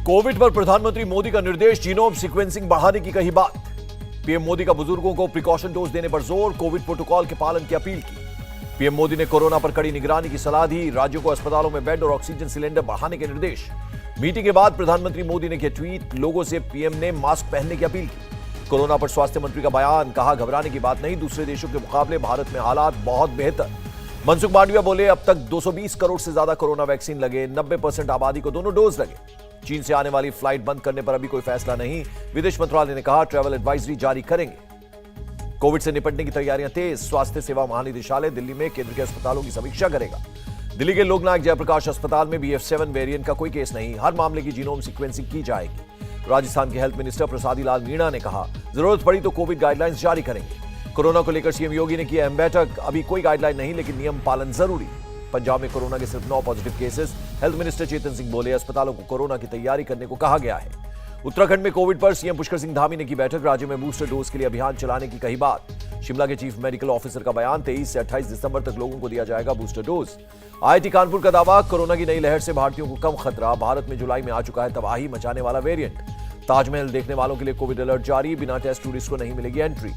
Covid पर प्रधानमंत्री मोदी का निर्देश, जीनोम सीक्वेंसिंग बढ़ाने की कही बात। पीएम मोदी का बुजुर्गों को प्रिकॉशन डोज देने पर जोर, कोविड प्रोटोकॉल के पालन की अपील की। पीएम मोदी ने कोरोना पर कड़ी निगरानी की सलाह दी, राज्यों को अस्पतालों में बेड और ऑक्सीजन सिलेंडर बढ़ाने के निर्देश। मीटिंग के बाद प्रधानमंत्री मोदी ने किया ट्वीट, लोगों से पीएम ने मास्क पहनने की अपील की। कोरोना पर स्वास्थ्य मंत्री का बयान, कहा घबराने की बात नहीं, दूसरे देशों के मुकाबले भारत में हालात बहुत बेहतर। मनसुख मांडविया बोले, अब तक 220 करोड़ से ज्यादा कोरोना वैक्सीन लगे, 90% आबादी को दोनों डोज लगे। चीन से आने वाली फ्लाइट बंद करने पर अभी कोई फैसला नहीं, विदेश मंत्रालय ने कहा ट्रैवल एडवाइजरी जारी करेंगे। कोविड से निपटने की तैयारियां तेज, स्वास्थ्य सेवा महानिदेशालय दिल्ली में केंद्र के अस्पतालों की समीक्षा करेगा। दिल्ली के लोकनायक जयप्रकाश अस्पताल में BF7 वेरिएंट का कोई केस नहीं, हर मामले की जीनोम सीक्वेंसिंग की जाएगी। राजस्थान के हेल्थ मिनिस्टर प्रसादी लाल मीणा ने कहा जरूरत पड़ी तो कोविड गाइडलाइंस जारी करेंगे। कोरोना को लेकर सीएम योगी ने किया अहम बैठक, अभी कोई गाइडलाइन नहीं लेकिन नियम पालन जरूरी। पंजाब में कोरोना के सिर्फ 9 positive cases, health minister Chetan Singh बोले अस्पतालों को कोरोना की तैयारी करने को कहा गया है। उत्तराखंड में कोविड पर सीएम पुष्कर सिंह धामी ने की बैठक, राज्य में बूस्टर डोज के लिए अभियान चलाने की कही बात। शिमला के चीफ मेडिकल ऑफिसर का बयान, 23 से 28 दिसंबर तक लोगों को दिया जाएगा बूस्टर डोज। IIT कानपुर का दावा, कोरोना की नई लहर से भारतीयों को कम खतरा, भारत में जुलाई में आ चुका है तबाही मचाने वाला वेरिएंट। ताजमहल देखने वालों के लिए कोविड अलर्ट जारी, बिना टेस्ट टूरिस्ट को नहीं मिलेगी एंट्री।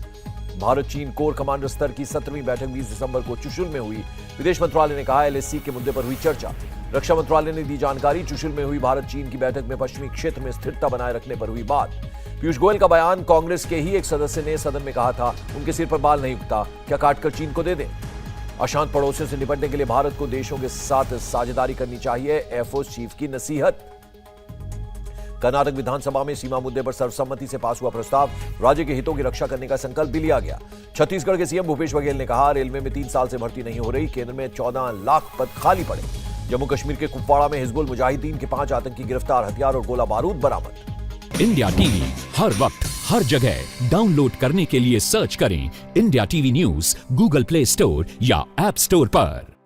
भारत चीन कोर कमांडर स्तर की 17वीं बैठक 20 दिसंबर को चुशुल में हुई, विदेश मंत्रालय ने कहा LAC के मुद्दे पर हुई चर्चा। रक्षा मंत्रालय ने दी जानकारी, चुशुल में हुई भारत चीन की बैठक में पश्चिमी क्षेत्र में स्थिरता बनाए रखने पर हुई बात। पीयूष गोयल का बयान, कांग्रेस के ही एक सदस्य ने सदन में कहा था उनके सिर पर बाल नहीं उगता, क्या काटकर चीन को दे दें। अशांत पड़ोसियों से निपटने के लिए भारत को देशों के साथ साझेदारी करनी चाहिए, एयरफोर्स चीफ की नसीहत। कर्नाटक विधानसभा में सीमा मुद्दे पर सर्वसम्मति से पास हुआ प्रस्ताव, राज्य के हितों की रक्षा करने का संकल्प भी लिया गया। छत्तीसगढ़ के सीएम भूपेश बघेल ने कहा रेलवे में 3 साल से भर्ती नहीं हो रही, केंद्र में 14 लाख पद खाली पड़े। जम्मू कश्मीर के कुपवाड़ा में हिजबुल मुजाहिदीन के 5 आतंकी गिरफ्तार, हथियार और गोला बारूद बरामद। इंडिया टीवी हर वक्त हर जगह डाउनलोड करने के लिए सर्च करें India TV news Google play store या ऐप स्टोर पर।